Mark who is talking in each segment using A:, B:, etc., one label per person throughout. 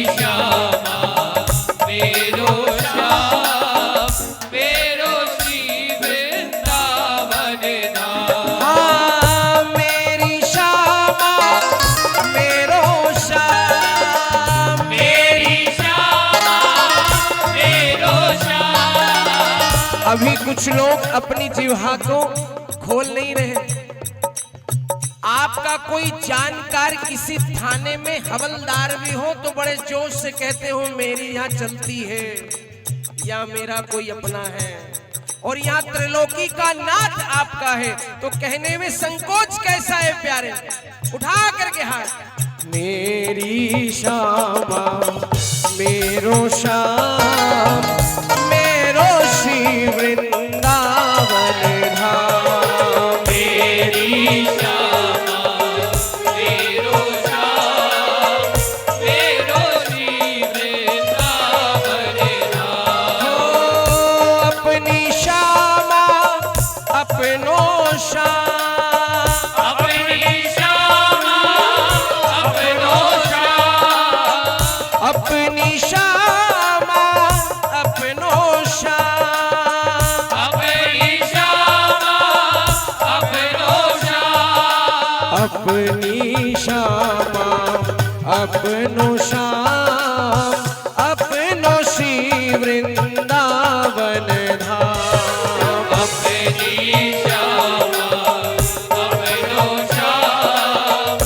A: श्यामा मेरो श्याम मेरो श्री वृंदावन धाम।
B: हाँ मेरी श्यामा मेरो श्याम,
A: मेरी श्यामा मेरो श्याम।
B: अभी कुछ लोग अपनी जिह्वा को खोल नहीं रहे। आपका कोई जानकार किसी थाने में हवलदार भी हो तो बड़े जोश से कहते हो मेरी यहाँ चलती है या मेरा कोई अपना है, और यहाँ त्रिलोकी का नाथ आपका है तो कहने में संकोच कैसा है प्यारे। उठा करके हाथ। मेरी श्यामा मेरो श्याम मेरो श्री वृंदावन धाम।
A: मेरी श्यामा मेरो श्याम मेरो श्री वृंदावन धाम।
B: हो अपनी श्यामा अपनो श्याम,
A: अपनी श्यामा अपनो श्याम।
B: अपनी श्यामा अपनो श्याम,
A: अपनी श्यामा अपनो श्याम।
B: अपनी श्यामा अपनो श्याम अपनो श्री वृंदावन धाम।
A: अपनी श्यामा अपनो श्याम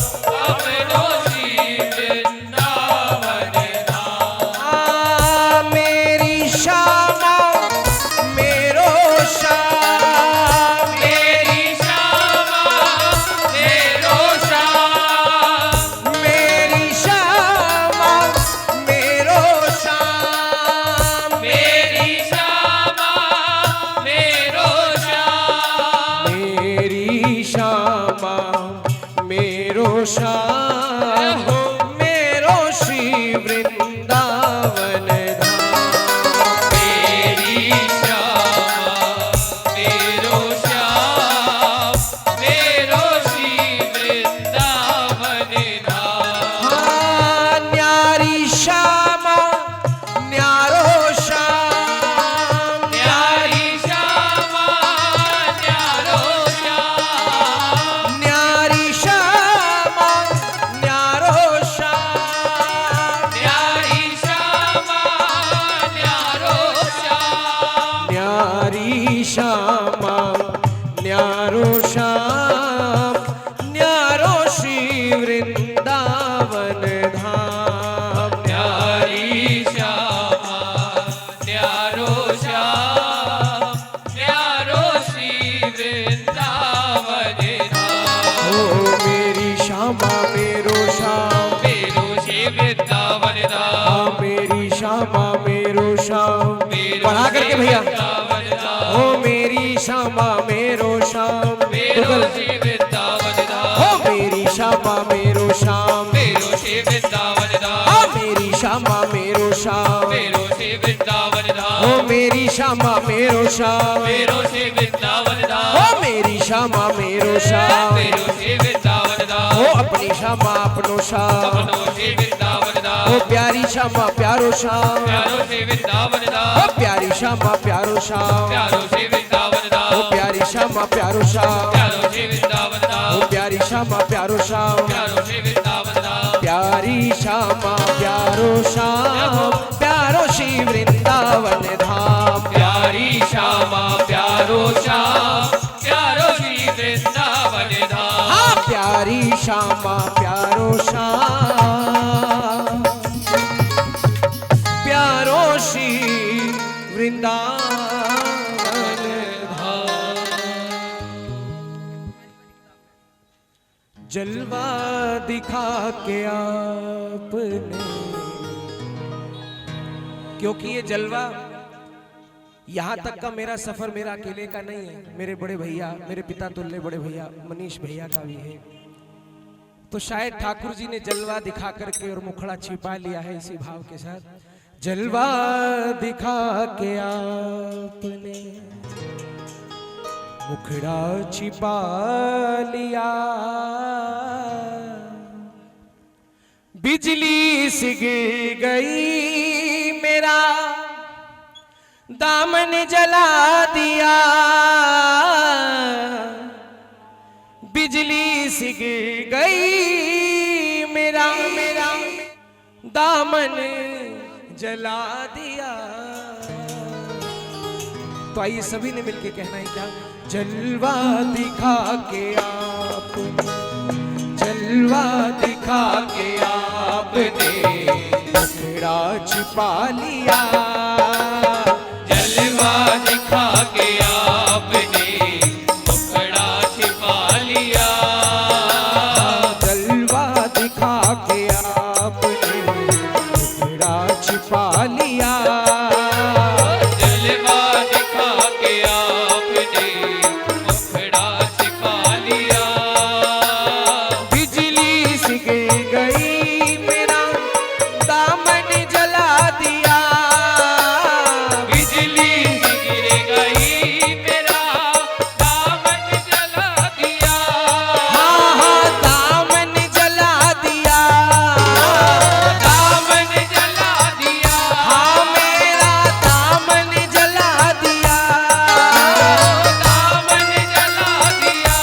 A: अपनो श्री वृंदावन धाम।
B: हाँ मेरी श्यामा मेरो श्याम,
A: मेरी श्यामा मेरो श्याम।
B: मेरी श्यामा मेरो श्याम,
A: मेरी श्यामा मेरो श्याम।
B: मेरी श्यामा मेरो श्याम हो मेरो श्री वृंदावन धाम।
A: मेरी श्यामा मेरो श्याम मेरो श्री वृंदावन धाम।
B: हाँ न्यारी श्यामा न्यारो श्याम,
A: न्यारी श्यामा न्यारो श्याम।
B: न्यारी श्यामा न्यारो श्याम,
A: न्यारी श्यामा न्यारो श्याम।
B: न्यारी श्यामा न्यारो श्याम न्यारो श्री वृंदावन धाम।
A: न्यारी श्यामा न्यारो श्याम न्यारो श्री वृंदावन धाम।
B: ओ मेरी श्यामा मेरो श्याम,
A: मेरो श्री वृंदावन धाम।
B: हाँ मेरी श्यामा मेरो श्याम।
A: मेरो
B: बढ़ा करके भैया।
A: वृंदावन धाम।
B: ओ मेरी श्यामा मेरो श्याम,
A: मेरो श्री वृंदावन धाम।
B: ओ मेरी श्यामा मेरो श्याम,
A: मेरो श्री वृंदावन धाम।
B: हाँ मेरी श्यामा मेरो श्याम,
A: मेरो श्री वृंदावन धाम।
B: ओ मेरी श्यामा मेरो श्याम,
A: मेरो श्री वृंदावन धाम।
B: ओ मेरी श्यामा मेरो श्याम,
A: मेरो श्री वृंदावन धाम।
B: ओ अपनी श्यामा अपनो श्याम,
A: अपनो श्री वृंदावन धाम।
B: ओ प्यारी श्यामा प्यारो श्याम,
A: प्यारो श्री वृंदावन
B: ओ
A: धाम।
B: प्यारी श्यामा प्यारो श्याम,
A: प्यारो श्री वृंदावन धाम।
B: ओ प्यारी श्यामा प्यारो श्याम,
A: प्यारो श्री वृंदावन धाम।
B: ओ प्यारी श्यामा प्यारो श्याम,
A: प्यारो श्री वृंदावन धाम।
B: प्यारी श्यामा प्यारो श्याम प्यारो श्री वृंदावन धाम।
A: प्यारी श्यामा प्यारो श्याम प्यारो श्री वृंदावन धाम।
B: हाँ प्यारी श्यामा प्यारो श्याम प्यारो श्री वृंदावन धाम। जलवा दिखा के आपने, क्योंकि ये जलवा यहाँ तक का मेरा सफर मेरा अकेले का नहीं है, मेरे बड़े भैया मेरे पिता तुल्य बड़े भैया मनीष भैया का भी है। तो शायद ठाकुर जी ने जलवा दिखा करके और मुखड़ा छिपा लिया है इसी भाव के साथ। जलवा दिखा के आपने मुखड़ा छिपा लिया, बिजली सी गिर गई मेरा दामन जला दिया, बिजली सी गिर गई मेरा दामन जला दिया। तो आइए सभी ने मिलके कहना है क्या, जलवा दिखा के आप, जलवा दिखा के आपने मुखड़ा छिपा लिया,
A: जलवा दिखा के आपने मुखड़ा छिपा लिया,
B: जलवा दिखा के आपने मुखड़ा छिपा लिया,
A: जलवा दिखा के आपने मुखड़ा छिपा लिया,
B: बिजली सी गिर गई मेरा दामन जला दिया,
A: बिजली गिर गई मेरा दामन जला दिया,
B: हाँ हाँ दामन जला दिया,
A: दामन जला दिया,
B: हाँ मेरा दामन जला दिया,
A: दामन जला दिया,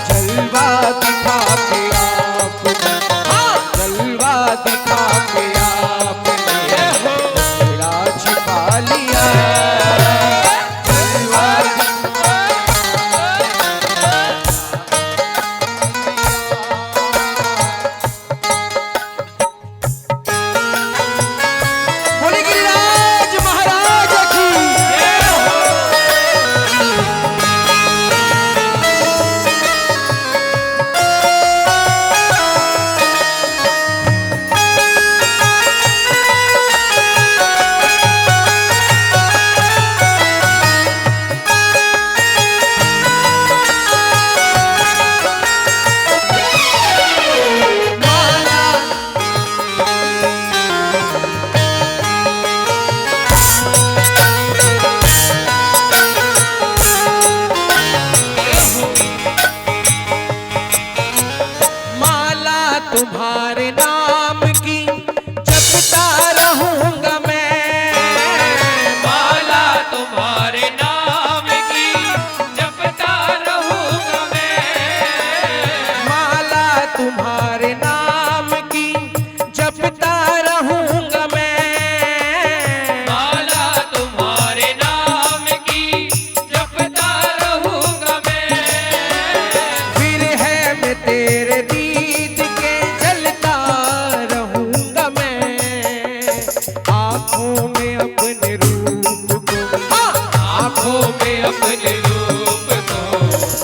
B: जलवा दिखा के आपने, हाँ जलवा दिखा के आपने मुखड़ा छिपा लिया, जलवा बोले गिरिराज महाराज की माला तुम्हारे नाम की जपता रहूंगा मैं,
A: माला तुम्हारे नाम की जपता रहूंगा मैं,
B: माला तुम्हारे नाम की जपता रहूंगा मैं,
A: माला तुम्हारे नाम की जपता रहूंगा मैं,
B: विरह में तेरे दीद के जलता रहूंगा मैं, आंखों में अपने रूप को, हाँ,
A: आंखों में अपने रूप को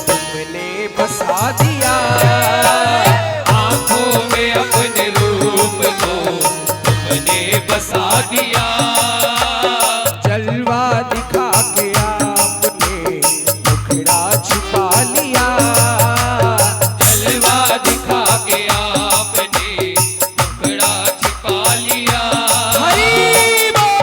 B: तुमने बसा दिया,
A: आंखों में अपने रूप को तुमने बसा दिया,
B: जलवा दिखा के आपने मुखड़ा छिपा लिया,
A: जलवा दिखा के आपने मुखड़ा छिपा लिया,
B: हरि बोल।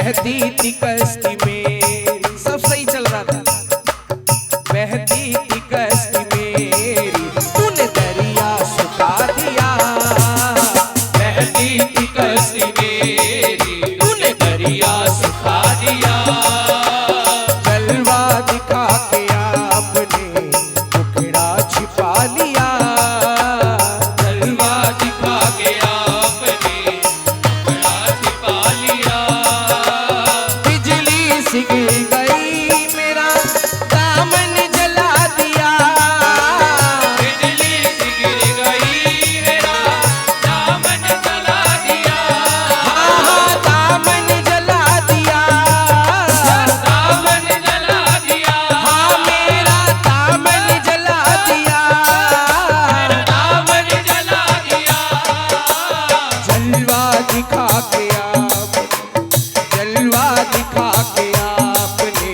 B: बहती थी कश्ती मेरी, सब सही चल रहा था, बहती थी कश्ती मेरी, तूने दरिया सुखा दिया।
A: बहती थी कश्ती मेरी, तूने दरिया सुखा दिया।
B: जलवा दिखा के आपने टुकड़ा छिपा लिया।
A: जलवा दिखा के आपने टुकड़ा छिपा लिया।
B: बिजली सी गिर गई मेरा दामन जला दिया।
A: बिजली सी गिर गई मेरा दामन जला दिया।
B: हाँ हाँ दामन जला दिया।
A: दामन जला दिया।
B: हाँ मेरा दामन जला दिया।
A: दामन जला दिया।
B: जलवा दिखा के जलवा दिखा के आपने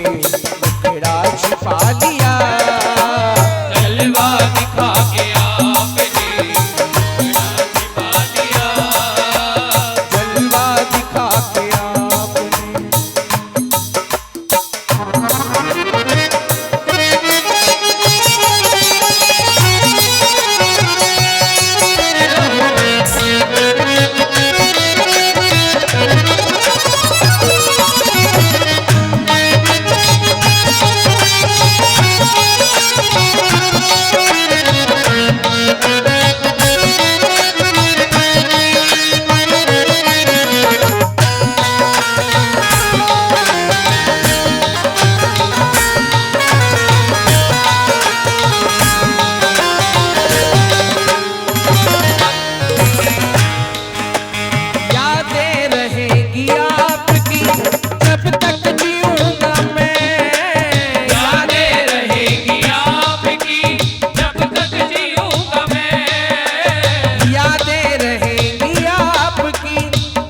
B: टुकड़ा छिपा लिया।
A: जलवा दिखा के आपने टुकड़ा छिपा लिया।
B: जलवा दिखा के आपने यादें रहेंगी आपकी जब तक जीऊंगा मैं।
A: यादें रहेंगी आपकी जब तक जीऊंगा मैं।
B: यादें रहेंगी आपकी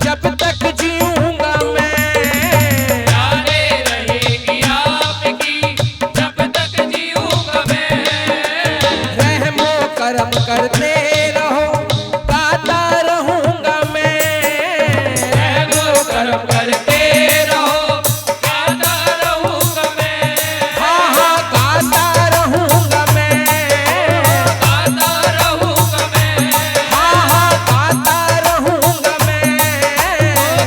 B: जब तक जीऊंगा मैं।
A: यादें रहेंगी आपकी जब तक जीऊंगा मैं।
B: रहमो करम करते रहो गाता रहूंगा मैं।
A: रहमो करम करते रहो गाता रहूंगा मैं।
B: हाँ हाँ गाता रहूंगा मैं।
A: गाता रहूंगा मैं।
B: हाँ हाँ गाता रहूंगा मैं।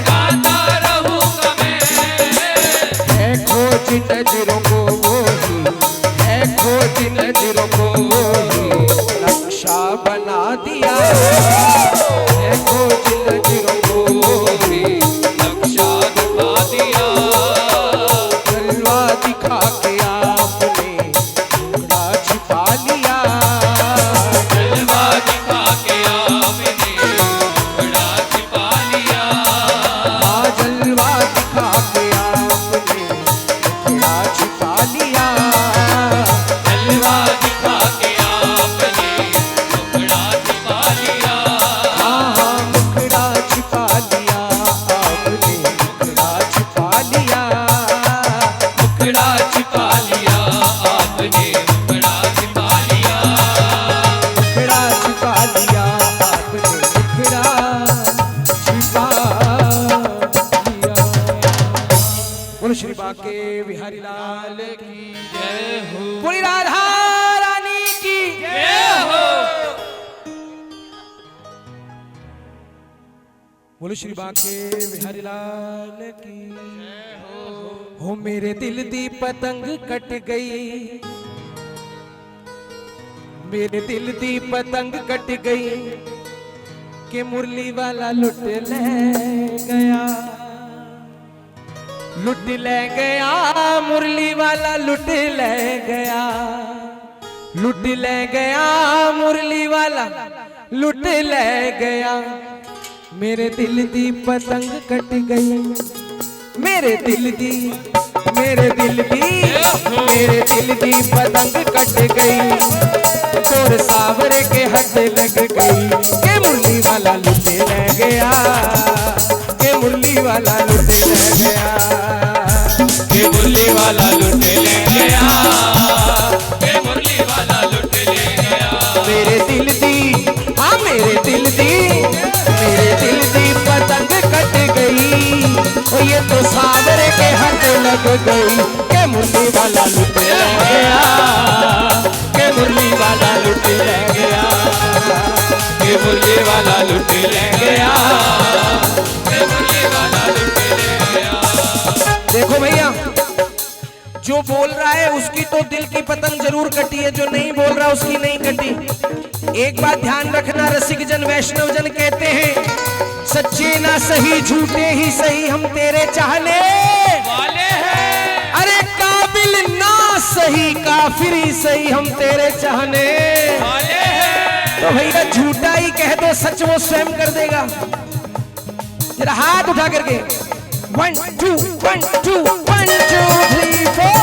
A: गाता रहूंगा मैं।
B: है खोज नजरों को वही, है खोज नजरों को वही नक्शा बना दिया। है खोज नजरों को वही
A: नक्शा दिखा दिया।
B: जलवा दिखा के आपने टुकड़ा छिपा लिया।
A: जलवा दिखा के आपने टुकड़ा छिपा लिया।
B: हाँ जलवा दिखा के आपने टुकड़ा छिपा लिया।
A: जलवा दिखा के आपने टुकड़ा छिपा लिया।
B: हाँ हाँ टुकड़ा छिपा लिया आपने टुकड़ा छिपा लिया।
A: टुकड़ा छिपा लिया आपने टुकड़ा छिपा लिया।
B: टुकड़ा छिपा लिया आपने टुकड़ा छिपा लिया। बोलो श्री बाके बिहारी लाल की
A: जय हो।
B: पूरी राधा रानी की
A: जय हो।
B: बोलो श्री बाके बिहारी लाल की हो। मेरे दिल दी पतंग कट गई, मेरे दिल दी पतंग कट गई कि मुरली वाला लुट ले गया। लुट ले गया मुरली वाला लुट ले गया। लुट ले गया मुरली वाला लुट ले गया। मेरे दिल दी पतंग कट गई, मेरे दिल दी मेरे दिल दी पतंग कट गई। तोर सावरे के हद लग गई के मुरली वाला लुट ले गया। के मुरली वाला लुट ले गया।
A: के मुरली वाला लुट ले गया। के मुरली वाला लुट ले गया।
B: मेरे दिल दी हाँ मेरे दिल दी पतंग कट गई। ओ ये तो सावरे के हाथ लग गई के मुरली वाला लुट ले गया, के मुरली वाला लुट ले गया,
A: के मुरली वाला लुट ले गया, के मुरली वाला लुट ले गया।
B: देखो भैया, जो बोल रहा है उसकी तो दिल की पतंग जरूर कटी है, जो नहीं बोल रहा उसकी नहीं कटी। एक बात ध्यान रखना, रसिक जन वैष्णव जन कहते हैं सच्चे ना सही झूठे ही सही हम तेरे चाहने
A: वाले हैं।
B: अरे काबिल ना सही काफिर ही सही हम तेरे चाहने
A: वाले हैं।
B: तो भैया झूठा ही कह दो, सच वो स्वयं कर देगा। जरा हाथ उठा करके 1 2 1 2 1 2 3 4।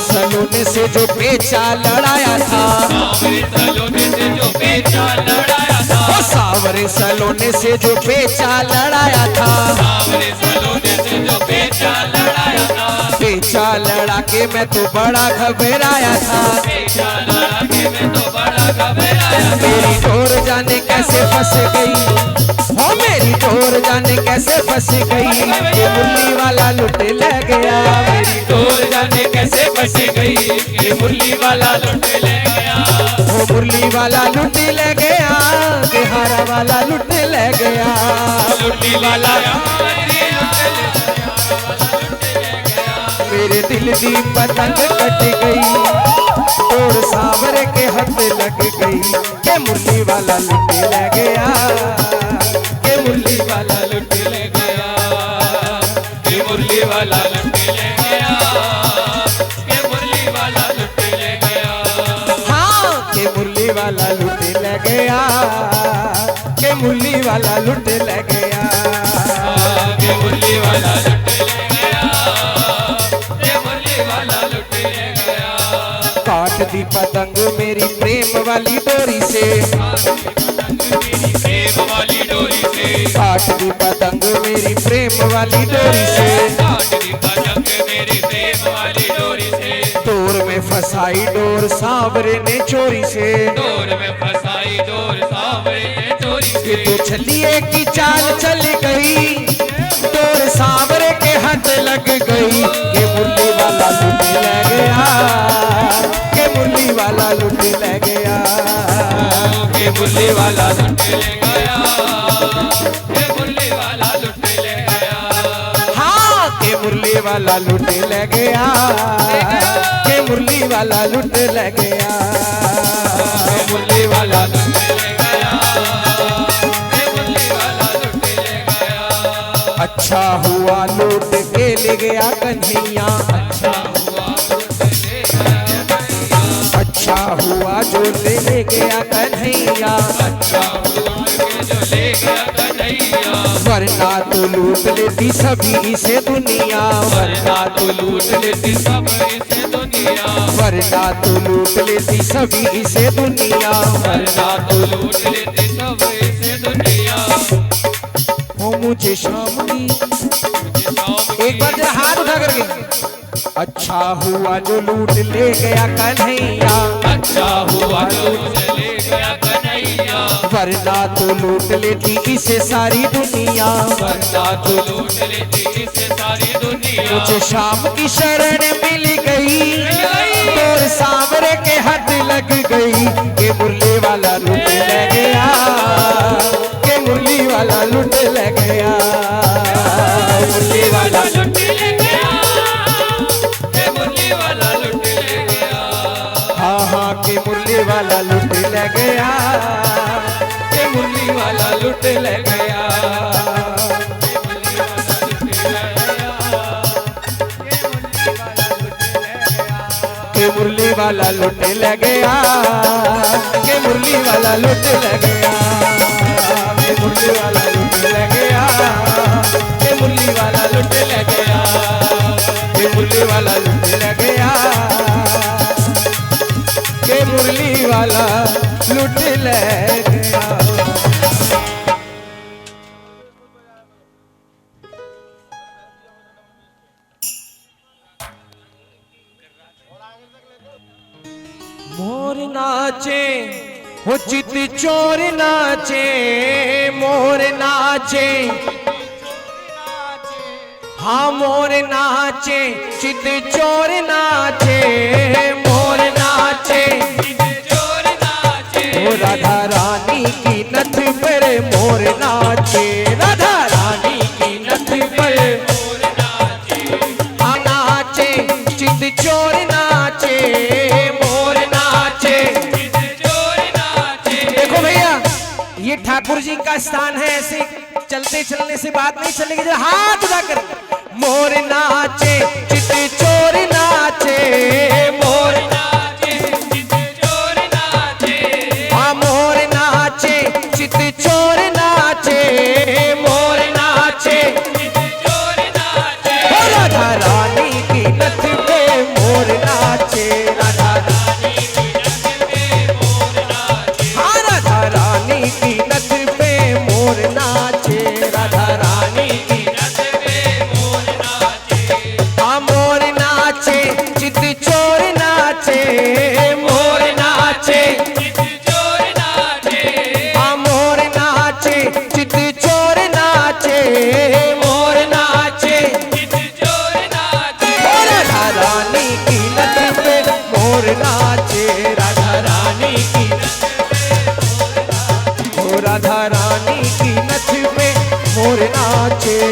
B: सलोने से जो पेचा लड़ाया था,
A: सावरे सलोने से जो पेचा लड़ाया था,
B: ओ सावरे सलोने से जो पेचा लड़ाया था,
A: सावरे सलोने से जो पेचा लड़ाया था,
B: पेचा लड़ा के मैं तो बड़ा घबराया था,
A: पेचा लड़ा के मैं तो बड़ा घबराया।
B: मेरी डोर जाने कैसे फंस गई, हो मेरी डोर जाने कैसे फंस गई, ये मुरली वाला लुट ले गया,
A: मेरी डोर जाने कैसे फंस गई, ये मुरली वाला लुट ले गया,
B: वो मुरली वाला लुट ले गया, के हारा वाला लुट ले गया,
A: मुरली वाला
B: मेरे दिल की पतंग कट गई, डोर सावरे के हाथ लग गई, के मुरली वाला लुट ले गया, के मुरली वाला
A: लुट ले गया, ये मुरली वाला लुट ले गया, ये मुरली वाला लुट ले गया।
B: हाँ के मुरली वाला लुट ले गया, के मुरली वाला लुट ले गया,
A: ये मुरली वाला लुट ले गया, ये मुरली वाला लुट ले गया।
B: काट दी पतंग मेरी प्रेम वाली डोरी से,
A: मेरी प्रेम वाली डोरी से,
B: काट दी पतंग मेरी प्रेम वाली डोरी से,
A: काट दी पतंग मेरी प्रेम वाली डोरी से,
B: डोर में फंसाई डोर सांवरे ने चोरी से,
A: डोर में फंसाई डोर सांवरे ने चोरी से,
B: तो छलिए की चाल चल गई, डोर सांवरे के हाथ लग गई, के मुरली वाला लुट ले गया, के मुरली वाला लुट ले गया,
A: ये मुरली वाला लुट ले गया, ये मुरली वाला लुट ले गया।
B: हाँ के मुरली वाला लुट ले गया, के मुरली वाला लुट ले गया,
A: ये मुरली वाला लुट ले गया, ये मुरली वाला लुट ले गया।
B: अच्छा हुआ लूट के ले गया कन्हैया,
A: अच्छा हुआ लुट ले गया कन्हैया,
B: अच्छा हुआ जो ले गया कन्हैया,
A: अच्छा हुआ के जो ले गया कन्हैया,
B: वरना तो लूट लेती सभी से दुनिया,
A: वरना तो लूट लेती सब इसे दुनिया,
B: वरना तो लूट लेती सभी से दुनिया,
A: वरना तो लूट लेती सब इसे दुनिया।
B: हो मुझे शाम की एक बार जरा हाथ उठा करके, अच्छा हुआ जो लूट ले गया कन्हैया,
A: अच्छा हुआ जो ले गया कन्हैया,
B: वरना तो लूट लेती इसे सारी दुनिया,
A: वरना तो लूट लेती इसे सारी दुनिया।
B: मुझे शाम की शरण मिल गई, तोर सांवरे के हाथ लग गई, के मुरली वाला लूट ले गया, के मुरली वाला लूट ले गया, मुरली वाला
A: लुट ले गया, ये मुरली वाला लुट ले गया,
B: हाँ हाँ के मुरली वाला लूट ले गया,
A: ये मुरली वाला लुट ले गया,
B: के मुरली वाला लूट ले गया, के मुरली वाला लूट ले गया, के मुरली वाला लूट ले गया, के मुरली वाला लूट ले गया, के मुरली वाला लूट गया के मुरली वाला लुट ले गया। मोर नाचे हो चित चोर नाचे, मोर नाचे हाँ मोर नाचे चित चोर नाचे, मोर नाचे
A: चोर नाचे,
B: ओ राधा रानी की नथ पर मोर नाचे, राधा रानी की नथ पर
A: मोर नाचे,
B: हाँ नाचे चित चोर नाचे, मोर नाचे।
A: चोर नाचे।
B: देखो भैया ये ठाकुर जी का स्थान है, ऐसे चलते चलने से बात नहीं चलेगी, जरा हाथ उठाकर मोर नाचे चित चोर नाचे, मोर
A: नाचे, चोर नाचे,
B: हाँ मोर नाचे चित चोर नाचे, मोर नाचे
A: चोर नाचे,
B: ओ राधा रानी की नथ पे मोर नाचे, राधा
A: रानी की नथ पे मोर नाचे,
B: हाँ राधा रानी की नथ पे मोर नाचे, राधा रानी की
A: नथ पे मोर नाचे,
B: हाँ मोर नाचे चित चोर नाचे, मोर नाचे
A: चोर नाचे,
B: हाँ मोर नाचे चित चोर नाचे, मोर नाचे
A: चोर नाचे,
B: ओ राधा रानी की नथ पे मोर नाचे, राधा रानी की ओ राधा रानी की नथ पे मोर नाचे।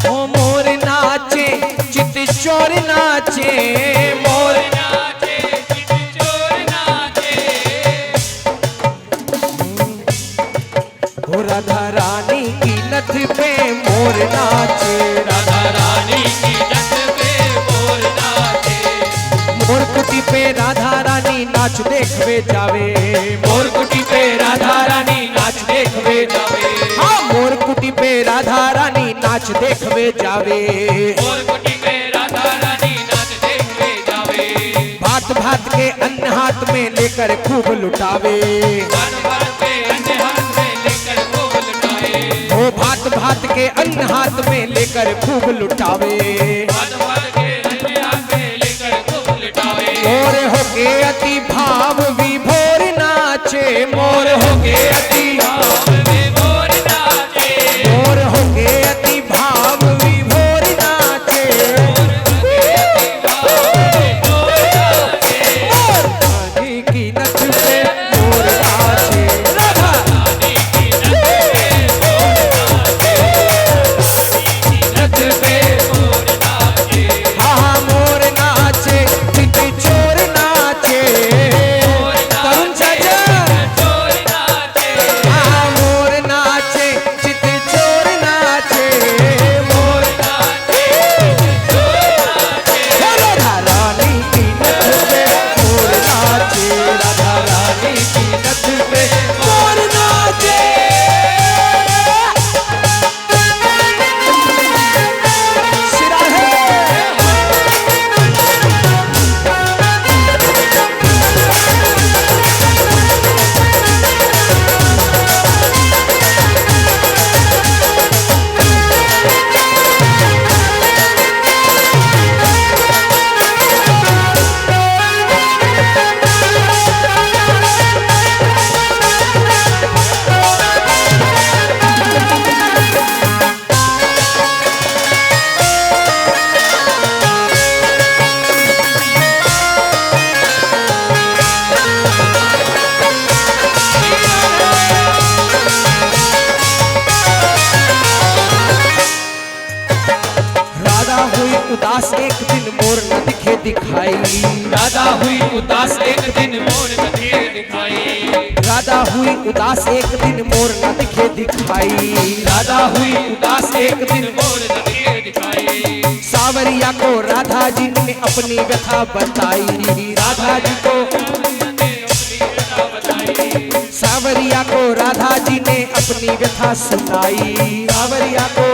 B: ओ मोर नाचे चित चोर नाचे, मोर
A: नाचे, चोर नाचे,
B: ओ राधा रानी की नथ पे मोर नाचे,
A: राधा रानी की नथ पे मोर नाचे,
B: मोर कुटी पे राधा रानी नाच देखवे जावे,
A: मोर कुटी पे राधा रानी नाच देखवे जावे,
B: हाँ मोर कुटी पे राधा रानी नाच देखवे जावे,
A: मोर कुटी पे राधा रानी नाच देखवे जावे,
B: भात भात के अन्न हाथ में लेकर खूब लुटावे,
A: वन वन पे अन्य हाथ में लेकर खूब लुटाए,
B: ओ भात भात के अन्न हाथ में लेकर खूब लुटावे,
A: वन वन के अन्य हाथ में लेकर खूब लुटाए,
B: मोर होके अति भाव विभोर नाचे, मोर होके अति
A: भाव में मोर नाचे,
B: मोर होके अति भाव विभोर नाचे,
A: मोर नाचे,
B: मोर रानी की नथ पे मोर नाचे, राधा
A: रानी की नथ पे मोर नाचे,
B: हाँ मोर नाचे चित चोर नाचे,
A: राधा हुई उदास एक दिन मोर न दिखे दिखाई,
B: राधा हुई उदास एक दिन मोर न दिखे दिखाई,
A: राधा हुई उदास एक दिन मोर न दिखे दिखाई।
B: सावरिया को राधा जी ने अपनी व्यथा बताई, राधा जी को सावरिया को राधा जी ने अपनी व्यथा सुनाई, सावरिया को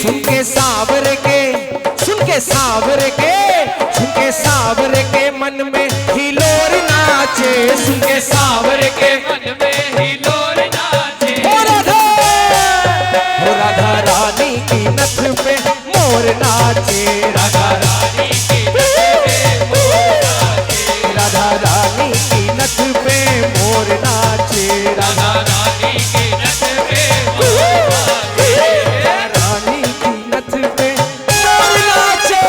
B: सुन के सावरे के सुन के सावरे के सुन के सावरे के मन में हिलोर नाचे, सुन के सावरे के
A: मन में हिलोर नाचे।
B: हो राधा रानी की नथ पे मोर नाचे, राधा
A: रानी की नथ पे मोर नाचे,
B: राधा रानी की नथ पे मोर नाचे,
A: राधा रानी की नथ पे मोर नाचे,
B: रानी की नथ पे मोर नाचे।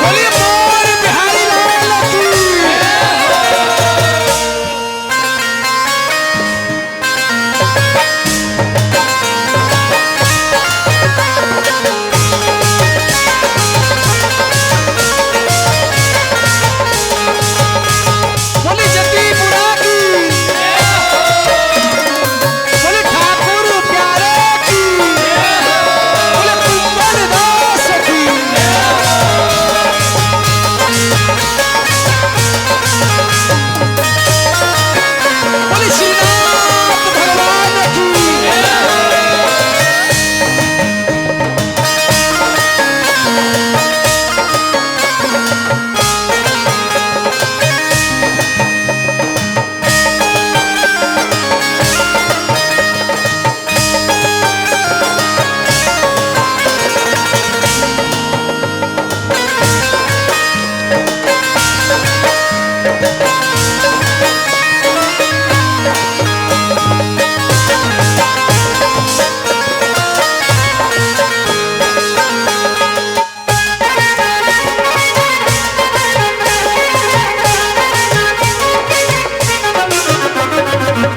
B: बोलिए मोर बिहारी लाल की। बोले जतीपुरा की, बोले ठाकुर प्यारे की, बोले कुंवर दास की, बोले श्रीनाथ भगवान की।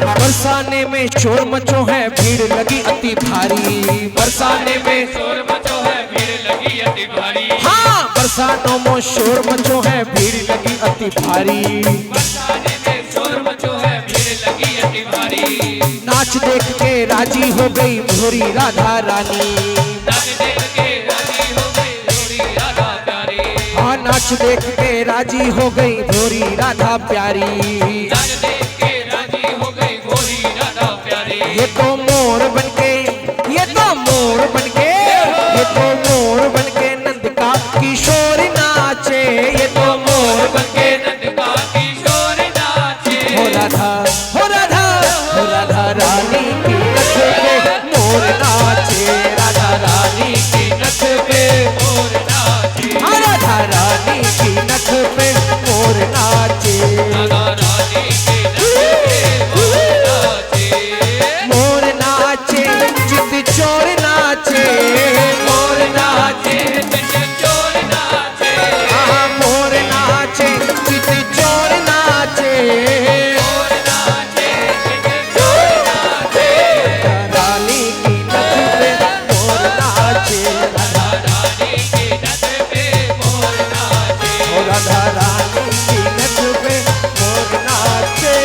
B: बरसाने में शोर मचो है भीड़ लगी अति भारी,
A: बरसाने में शोर मचो है भीड़ लगी अति भारी,
B: हाँ बरसानों में शोर मचो है भीड़ लगी अति भारी,
A: बरसाने में शोर मचो है भीड़ लगी अति भारी।
B: नाच देख के राजी हो गई भोरी राधा रानी,
A: नाच देख के राजी हो गई भोरी राधा प्यारी,
B: हाँ नाच देख के राजी हो गई भोरी राधा प्यारी।
A: नाच देख के राजी हो गई भोरी राधा प्यारी।
B: ये तो मोर बनके ये तो मोर बनके ये तो मोर बनके नंद का किशोर नाचे, ये तो मोर बनके
A: नंद का किशोर नाचे।
B: हो राधा हो राधा हो राधा रानी की नथ पे मोर नाचे, राधा रानी की नथ पे
A: मोर नाचे,
B: हाँ राधा रानी की नथ पे मोर नाचे,
A: राधा रानी के नथ पे मोर नाचे।
B: मोर नाचे चित चोर नाचे, मोर नाचे
A: चोर नाचे,
B: हाँ मोर नाचे चित चोर नाचे,
A: मोर नाचे चोर नाचे।
B: रानी की नथ पे मोर नाचे,
A: राधा रानी के नथ पे मोर नाचे,
B: ओ राधा रानी की नथ पे मोर नाचे।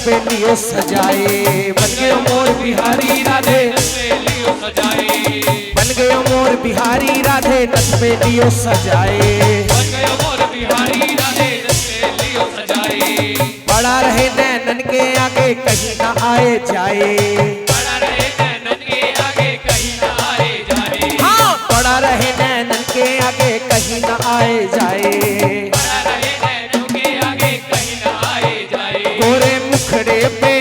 B: पे लियो सजाए, बन गए मोर बिहारी राधे
A: लियो सजाए,
B: मोर बिहारी राधे रथ में लियो सजाए।
A: बन गयो मोर बिहारी राधे रथ में लियो सजाए।
B: पड़ा रहे नैनन के आगे कहीं ना आए जाए।
A: पड़ा रहे नैनन के आगे कहीं ना आए जाए।
B: हाँ पड़ा रहे नैनन के आगे कहीं ना आए जाए।
A: पड़ा रहे नैनन के आगे कहीं ना आए जाए।
B: गोरे मुखड़े पे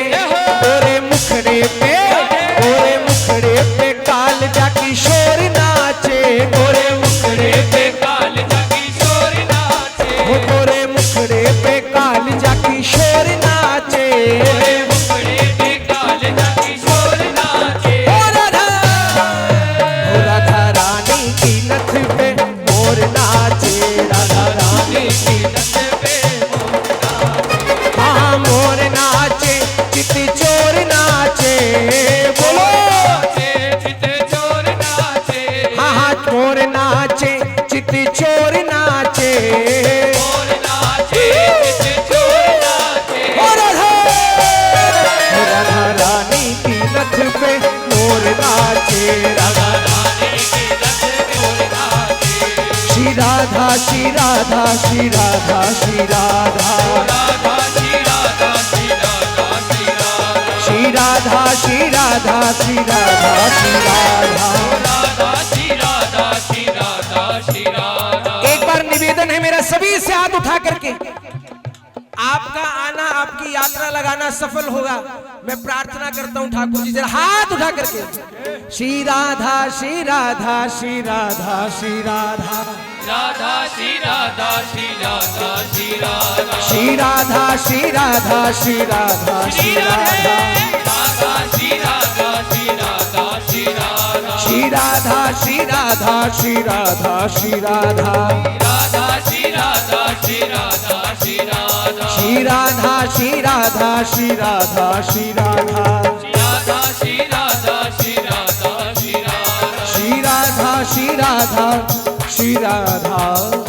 B: गोरे मुखड़े पे गोरे मुखड़े पे काल जाकी शोर नाचे। गोरे मुखड़े पे
A: काल जाकी शोर नाचे।
B: हो गोरे मुखड़े पे काल जाकी शोर नाचे।
A: गोरे मुखड़े पे काल जाकी शोर नाचे।
B: ओ राधा रानी की नथ पे मोर नाचे। राधा रानी की
A: नथ पे मोर नाचे।
B: हाँ मोर नाचे चित चोर नाचे। बोलो
A: चित चोर नाचे।
B: हाँ हाँ मोर नाचे चित चोर नाचे।
A: मोर नाचे चित चोर नाचे।
B: ओ राधा रानी की नथ पे मोर नाचे। राधा
A: रानी की नथ पे मोर नाचे।
B: श्री राधा श्री राधा श्री राधा श्री राधा
A: राधा श्री राधा श्री राधा श्री राधा।
B: श्री राधा श्री राधा श्री राधा श्री राधा।
A: राधा श्री राधा श्री राधा श्री राधा।
B: एक बार निवेदन है मेरा सभी से हाथ उठा करके, आपका आना आपकी यात्रा लगाना सफल होगा। मैं प्रार्थना करता हूँ ठाकुर जी जरा हाथ उठा करके। श्री राधा श्री राधा श्री राधा श्री राधा।
A: राधा श्री राधा श्री राधा श्री राधा।
B: श्री राधा श्री राधा श्री राधा श्री राधा।
A: राधा श्री राधा श्री राधा श्री राधा।
B: श्री राधा श्री राधा श्री राधा श्री राधा।
A: राधा श्री राधा श्री राधा श्री राधा।
B: श्री राधा श्री राधा श्री राधा श्री राधा।
A: राधा श्री राधा श्री राधा श्री राधा।
B: श्री राधा श्री राधा श्री राधा।